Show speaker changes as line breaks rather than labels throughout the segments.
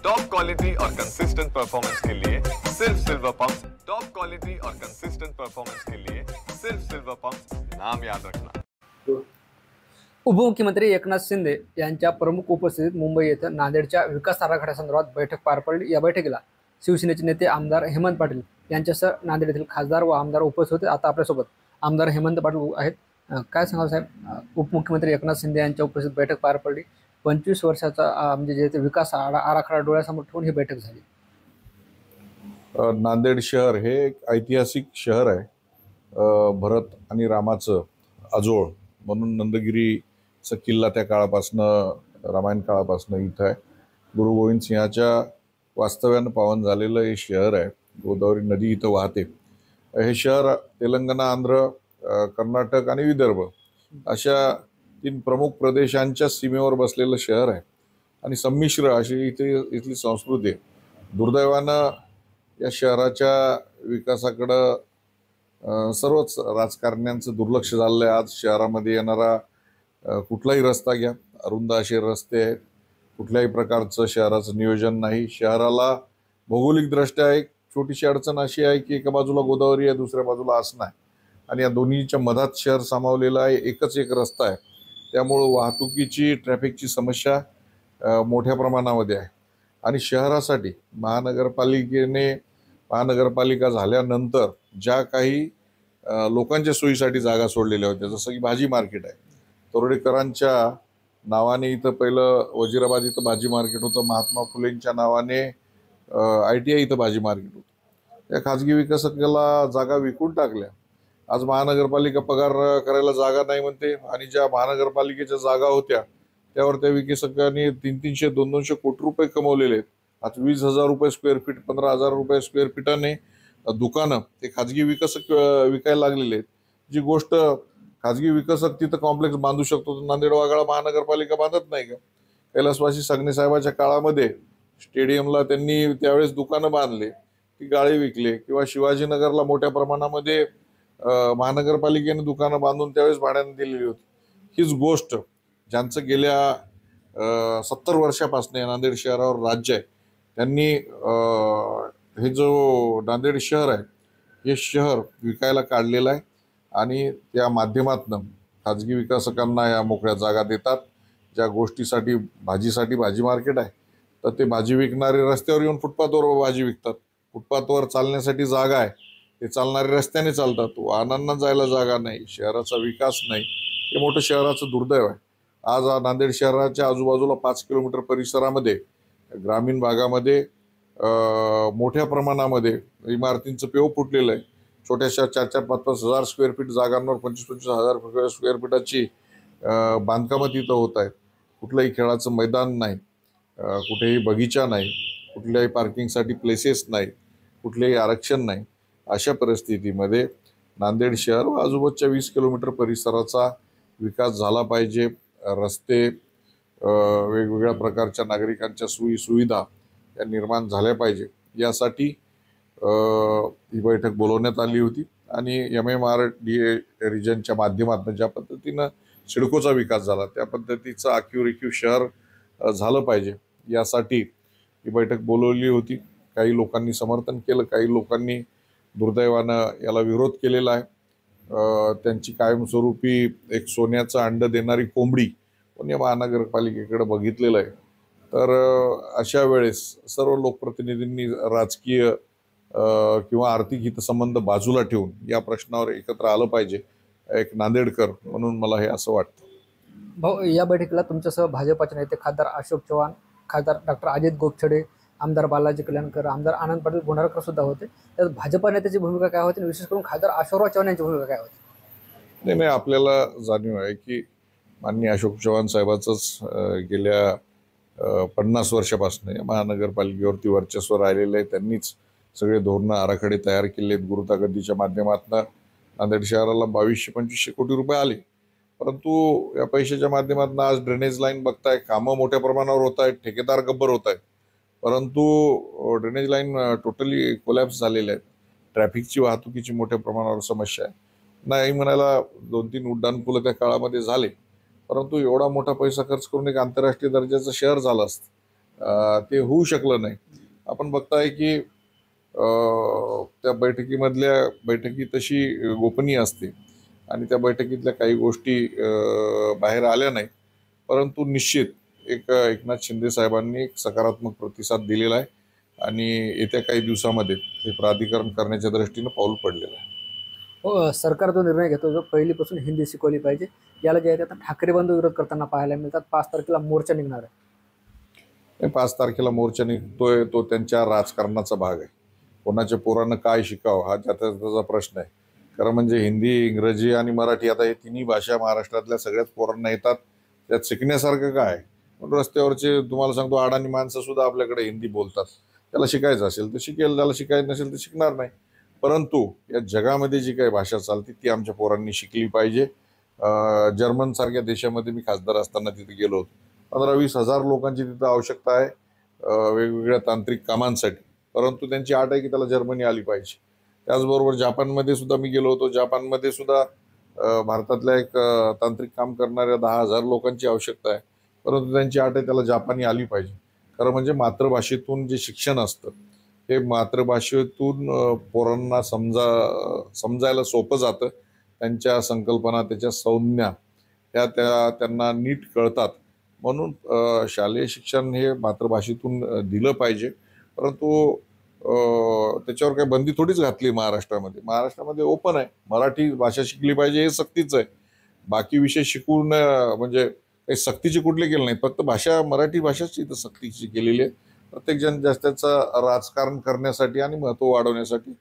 Top quality और consistent performance के लिए सिर्फ सिल्वर पंप्स। टॉप क्वालिटी और कंसिस्टेंट परफॉर्मेंस के लिए सिर्फ सिल्वर पंप्स, नाम याद रखना।
उपमुख्यमंत्री एकनाथ शिंदे यांच्या प्रमुख उपस्थितीत मुंबई येथे नांदेडच्या विकास आराखड्यासंदर्भात बैठक पार पडली। या बैठकीला शिवसेनेचे नेते आमदार हेमंत पाटील यांच्यासह नांदेड येथील खासदार व आमदार उपस्थित होते। आता आपल्यासोबत आमदार हेमंत पाटील आहेत। काय सांगाल साहेब, उपमुख्यमंत्री एकनाथ शिंदे यांच्या उपस्थितीत बैठक पार पडली। 25 वर्षाचा म्हणजे जे विकास आराखडा डोळ्यासमोर ठेवून ही बैठक झाली।
नांदेड शहर हे एक ऐतिहासिक शहर आहे। भरत आणि रामाचं आजोळ म्हणून नंदगिरीचा किल्ला त्या काळापासनं, रामायण काळापासनं इथं आहे। गुरु गोविंद सिंहाच्या वास्तव्यानं पावन झालेलं हे शहर आहे। गोदावरी नदी इथं वाहते। हे शहर तेलंगणा, आंध्र, कर्नाटक आणि विदर्भ अशा 3 प्रमुख प्रदेशांच्या सीमेवर बसलेलं शहर आहे आणि संमिश्र अशी इथली संस्कृती आहे। दुर्दैवानं या शहराच्या विकासाकडं सर्वच राजकारण्यांचं दुर्लक्ष झालेलं आहे। आज शहरामध्ये येणारा कुठलाही रस्ता घ्या, अरुंद असे रस्ते आहेत, कुठल्याही प्रकारचं शहराचं नियोजन नाही। शहराला भौगोलिकदृष्ट्या एक छोटीशी अडचण अशी आहे की एका बाजूला गोदावरी आहे, दुसऱ्या बाजूला आसना आहे आणि या दोन्हीच्या मधात शहर सामावलेलं आहे। एकच एक रस्ता आहे, त्यामुळं वाहतुकीची, ट्रॅफिकची समस्या मोठ्या प्रमाणामध्ये आहे। आणि शहरासाठी महानगरपालिका झाल्यानंतर ज्या काही लोकांच्या सोयीसाठी जागा सोडलेल्या होत्या, जसं की भाजी मार्केट आहे, तरोडेकरांच्या नावाने इथं पहिलं वजीराबाद इथं भाजी मार्केट होतं, महात्मा फुलेंच्या नावाने ITI इथं भाजी मार्केट होतं। त्या खाजगी विकासकाला जागा विकून टाकल्या। आज महानगरपालिका पगार करायला जागा नाही म्हणते आणि ज्या महानगरपालिकेच्या जागा होत्या त्यावर त्या विकासकांनी 300-300, 200 कोटी रुपये कमवलेले आहेत। आज 20,000 रुपये स्क्वेअर फीट, 15,000 रुपये स्क्वेअर फीटाने दुकानं ते खाजगी विकासक विकायला लागलेले आहेत। जी गोष्ट खाजगी विकासक तिथं कॉम्प्लेक्स बांधू शकतो, तर नांदेड वाघाळा महानगरपालिका बांधत नाही का? कैलासवासी सगणे साहेबाच्या काळामध्ये स्टेडियमला त्यांनी त्यावेळेस दुकानं बांधले, ती गाळे विकले, किंवा शिवाजीनगरला मोठ्या प्रमाणामध्ये महानगरपालिकेने दुकानं बांधून त्यावेळेस भाड्याने दिलेली होती। हीच गोष्ट ज्यांचं गेल्या 70 वर्षापासून नांदेड शहरावर राज्य आहे, त्यांनी हे जो नांदेड शहर आहे हे शहर विकायला काढलेलं आहे आणि त्या माध्यमातून खाजगी विकासकांना या मोकळ्या जागा देतात। ज्या गोष्टीसाठी भाजी मार्केट आहे, तर ते भाजी विकणारे रस्त्यावर येऊन फुटपाथवर भाजी विकतात। फुटपाथवर चालण्यासाठी जागा आहे, ते चालणारे रस्त्याने चालतात, वाहनांना जायला जागा नाही, शहराचा विकास नाही। हे मोठं शहराचं दुर्दैव आहे। आज नांदेड शहराच्या आजूबाजूला 5 किलोमीटर परिसरामध्ये ग्रामीण भागामध्ये मोठ्या प्रमाणामध्ये इमारतींचं पेव फुटलेलं आहे। छोट्याशा 4-4, 5-5 हजार स्क्वेअर फीट जागांवर 25-25 हजार स्क्वेअर फीटाची बांधकामं तिथं होत आहेत। कुठलंही खेळाचं मैदान नाही, कुठेही बगीचा नाही, कुठल्याही पार्किंगसाठी प्लेसेस नाही, कुठलेही आरक्षण नाही। अशा परिस्थितीमध्ये नांदेड शहर व आजूबाजूच्या 20 किलोमीटर परिसराचा विकास झाला पाहिजे। रस्ते, वेगवेगळ्या प्रकारच्या नागरिकांच्या सुविधा या निर्माण झाल्या पाहिजे, यासाठी ही बैठक बोलवण्यात आली होती। आणि MMRDA रिजनच्या माध्यमातून ज्या पद्धतीनं सिडकोचा विकास झाला त्या पद्धतीचं आखीव शहर झालं पाहिजे, यासाठी ही बैठक बोलवली होती। काही लोकांनी समर्थन केलं, काही लोकांनी दुर्दैवानं याला विरोध केलेला आहे। त्यांची कायमस्वरूपी एक सोन्याचं अंड देणारी कोंबडी पण या महानगरपालिकेकडे बघितलेलं आहे। तर अशा वेळेस सर्व लोकप्रतिनिधींनी राजकीय किंवा आर्थिक हितसंबंध बाजूला ठेवून या प्रश्नावर एकत्र आलं पाहिजे, एक नांदेडकर म्हणून मला हे असं वाटतं।
भाऊ, या बैठकीला तुमच्यासह भाजपाचे नेते खासदार अशोक चव्हाण, खासदार डॉक्टर अजित गोपछडे, आमदार बालाजी कल्याणकर, आमदार आनंद पाटील गुंडारकर सुद्धा होते। त्यात भाजपा नेत्याची भूमिका काय होती, विशेष करून खासदार अशोकराव चव्हाण यांची भूमिका काय होती?
नाही, आपल्याला जाणीव आहे की माननीय अशोक चव्हाण साहेबाचंच गेल्या 50 वर्षापासून या महानगरपालिकेवरती वर्चस्व राहिलेलं आहे। त्यांनीच सगळे धोरणं, आराखडे तयार केले आहेत। गुरुतागद्दीच्या माध्यमातून नांदेड शहराला 2200-2500 कोटी रुपये आले, परंतु या पैशाच्या माध्यमातून आज ड्रेनेज लाईन बघताय, कामं मोठ्या प्रमाणावर होत आहेत, ठेकेदार गब्बर होत आहेत, परंतु ड्रेनेज लाईन टोटली कोलॅप्स झालेल्या आहेत। ट्रॅफिकची, वाहतुकीची मोठ्या प्रमाणावर समस्या आहे। नाही म्हणायला 2-3 उड्डाणपुलं त्या काळामध्ये झाले, परंतु एवढा मोठा पैसा खर्च करून एक आंतरराष्ट्रीय दर्जाचं शहर झालं असतं ते होऊ शकलं नाही. आपण बघताय की त्या बैठकी तशी गोपनीय असते आणि त्या बैठकीतल्या काही गोष्टी बाहेर आल्या नाही. परंतु निश्चित एकनाथ शिंदे साहेबांनी एक सकारात्मक प्रतिसाद दिलेला आहे आणि येत्या काही दिवसामध्ये हे प्राधिकरण करण्याच्या दृष्टीनं पाऊल पडलेलं आहे.
हो, सरकार जो निर्णय घेतो जो पहिलीपासून हिंदी शिकवली पाहिजे, याला जे आहे ते आता ठाकरे बंधू विरोध करताना पाहायला मिळतात. 5 तारखेला मोर्चा निघणार आहे.
5 तारखेला मोर्चा निघतोय तो त्यांच्या राजकारणाचा भाग आहे. कोणाच्या पोरांना काय शिकावं हा त्याचा प्रश्न आहे. खरं म्हणजे हिंदी, इंग्रजी आणि मराठी आता हे तिन्ही भाषा महाराष्ट्रातल्या सगळ्याच पोरांना येतात. त्यात शिकण्यासारखं काय आहे? पण रस्त्यावरचे तुम्हाला सांगतो अडाणी माणसं सुद्धा आपल्याकडे हिंदी बोलतात. त्याला शिकायचं असेल तर शिकेल, त्याला शिकायचं नसेल तर शिकणार नाही. परंतु या जगामध्ये जी काही भाषा चालते ती आमच्या पोरांनी शिकली पाहिजे. जर्मन सारख्या देशामध्ये मी खासदार असताना तिथे गेलो होतो. 15-20 हजार लोकांची तिथं आवश्यकता आहे वेगवेगळ्या तांत्रिक कामांसाठी. परंतु त्यांची अट आहे की त्याला जर्मनी आली पाहिजे. त्याचबरोबर जापानमध्ये सुद्धा मी गेलो होतो. जापानमध्ये सुद्धा भारतातल्या एक तांत्रिक काम करणाऱ्या 10,000 लोकांची आवश्यकता आहे. परंतु त्यांची अट आहे त्याला जापानी आली पाहिजे. खरं म्हणजे मातृभाषेतून जे शिक्षण असतं हे मातृभाषेतून पोरांना समजायला सोपं जातं. त्यांच्या संकल्पना, त्याच्या संज्ञा त्यांना नीट कळतात. म्हणून शालेय शिक्षण हे मातृभाषेतून दिलं पाहिजे. परंतु त्याच्यावर काही बंदी थोडीच घातली महाराष्ट्रामध्ये. महाराष्ट्रामध्ये ओपन आहे. मराठी भाषा शिकली पाहिजे हे सक्तीचं आहे. बाकी विषय शिकून म्हणजे काही सक्तीची कुठले केले नाही. फक्त मराठी भाषाच इथं सक्तीची केलेली आहे. प्रत्येक जण त्याचं राजकारण करण्यासाठी आणि महत्त्व वाढवण्यासाठी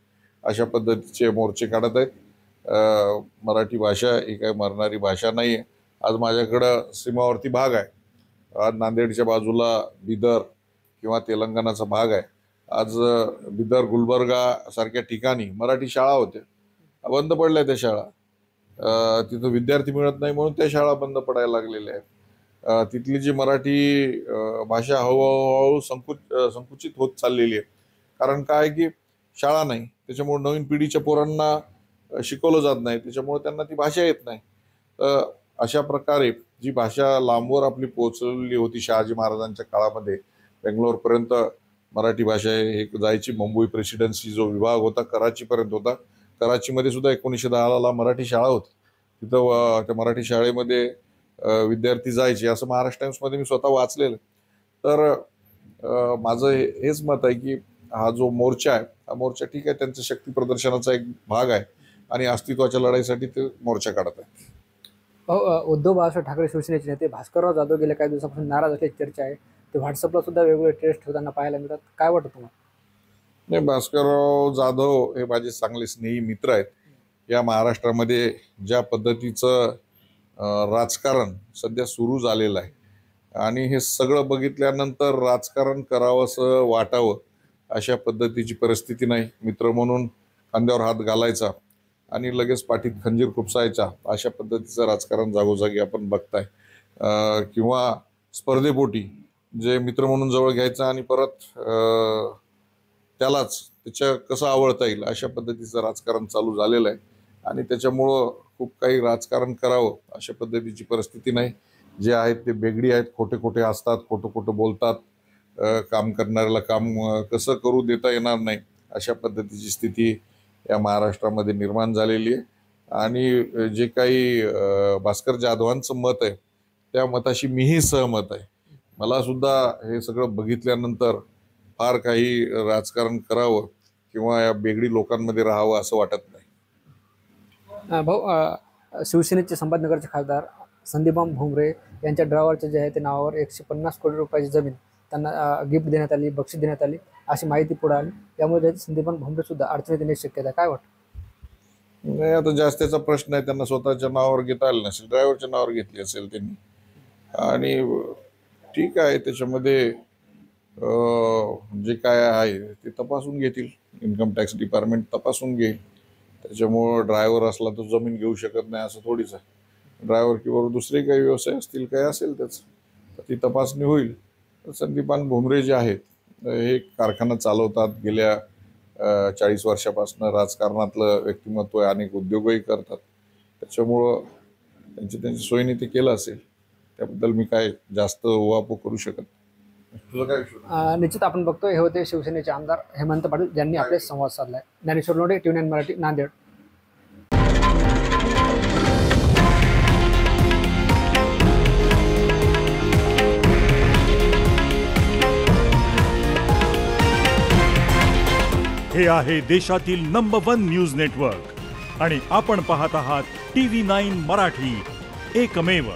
अशा पद्धतीचे मोर्चे काढत आहेत. मराठी भाषा ही काही मरणारी भाषा नाही आहे. आज माझ्याकडं सीमावर्ती भाग आहे. आज नांदेडच्या बाजूला बिदर किंवा तेलंगणाचा भाग आहे. आज बिदर, गुलबर्गा सारख्या ठिकाणी मराठी शाळा होत्या, बंद पडल्या त्या शाळा. तिथं विद्यार्थी मिळत नाही म्हणून त्या शाळा बंद पडायला लागलेल्या आहेत. तिथली जी मराठी भाषा हळूहळू संकुचित होत चाललेली आहे. कारण काय की शाळा नाही, त्याच्यामुळे नवीन पिढीच्या पोरांना शिकवलं जात नाही, त्याच्यामुळे त्यांना ती भाषा येत नाही. अशा प्रकारे जी भाषा लांबवर आपली पोहोचलेली होती शहाजी महाराजांच्या काळामध्ये, बेंगलोरपर्यंत मराठी भाषा हे जायची. मुंबई प्रेसिडेन्सी जो विभाग होता कराचीपर्यंत होता. कराचीमध्ये सुद्धा 1910ला मराठी शाळा होती. तिथं त्या मराठी शाळेमध्ये विद्यार्थी जायचे असं महाराष्ट्र टाइम्समध्ये मी स्वतः वाचलेलं. तर माझं हेच मत आहे की हा जो मोर्चा आहे हा मोर्चा ठीक आहे, त्यांचं शक्ती प्रदर्शनाचा एक भाग आहे आणि अस्तित्वाच्या लढाईसाठी ते मोर्चा काढत आहे.
उद्धव बाळासाहेब ठाकरे शिवसेनेचे नेते भास्करराव जाधव गेल्या काही दिवसापासून नाराज असल्याची चर्चा आहे. ते व्हॉट्सअपला सुद्धा वेगवेगळे टेस्ट होताना पाहायला मिळतात. काय वाटतं तुम्हाला?
नाही, भास्करराव जाधव हे माझे चांगले स्नेही मित्र आहेत. या महाराष्ट्रामध्ये ज्या पद्धतीचं राजकारण सध्या सुरू झालेलं आहे आणि हे सगळं बघितल्यानंतर राजकारण करावं असं वाटावं अशा पद्धतीची परिस्थिती नाही. मित्र म्हणून खांद्यावर हात घालायचा आणि लगेच पाठीत खंजीर खुपसायचा अशा पद्धतीचं राजकारण जागोजागी आपण बघताय. किंवा स्पर्धेपोटी जे मित्र म्हणून जवळ घ्यायचं आणि परत त्यालाच कसं आवडता येईल अशा पद्धतीचं राजकारण चालू झालेलं आहे आणि त्याच्यामुळं खूप काही राजकारण करावं अशा पद्धतीची परिस्थिती नाही. जे आहेत ते बेगडी आहेत, खोटे खोटे असतात, खोटं खोटं बोलतात. काम करणाऱ्याला काम कसं करू देता येणार नाही अशा पद्धतीची स्थिती या महाराष्ट्रामध्ये निर्माण झालेली आहे. आणि जे काही भास्कर जाधवांचं मत आहे त्या मताशी मीही सहमत आहे. मला सुद्धा हे सगळं बघितल्यानंतर फार काही राजकारण करावं किंवा या बेगडी लोकांमध्ये राहावं असं वाटत नाही.
भाऊ, शिवसेनेचे संभाजीनगरचे खासदार संदीपान भुमरे यांच्या ड्रायव्हरच्या जे आहे ते नावावर 150 कोटी रुपयाची जमीन त्यांना गिफ्ट देण्यात आली, बक्षीस देण्यात आली अशी माहिती पुढे आली. त्यामुळे संदीपान भुमरे सुद्धा अडचणीत येण्याची शक्यता काय वाटतं?
नाही, आता जास्तीचा प्रश्न आहे. त्यांना स्वतःच्या नावावर घेता आलं नसेल, ड्रायव्हरच्या नावावर घेतली असेल त्यांनी. आणि ठीक आहे, त्याच्यामध्ये जे काय आहे ते तपासून घेतील. इन्कम टॅक्स डिपार्टमेंट तपासून घेईल. त्याच्यामुळं ड्रायव्हर असला तो जमीन घेऊ शकत नाही असं थोडीच आहे. ड्रायव्हर किंवा दुसरे काही व्यवसाय असतील, काय असेल त्याचं, तर ती तपासणी होईल. संदीपान भुमरे जे आहेत हे कारखाना चालवतात. गेल्या 40 वर्षापासून राजकारणातलं व्यक्तिमत्व आहे. अनेक उद्योगही करतात. त्याच्यामुळं त्यांची सोयीने ते केलं असेल. त्याबद्दल मी काय जास्त उहापोह करू शकत. तुझं काय विषय?
निश्चित आपण बघतोय हे होते शिवसेनेचे आमदार हेमंत पाटील ज्यांनी आपले संवाद साधलाय. ज्ञानेश्वर लोंढे, TV9 मराठी, नांदेड.
हे आहे देशातील नंबर 1 न्यूज नेटवर्क आणि आपण पाहत आहात TV9 मराठी, एकमेव.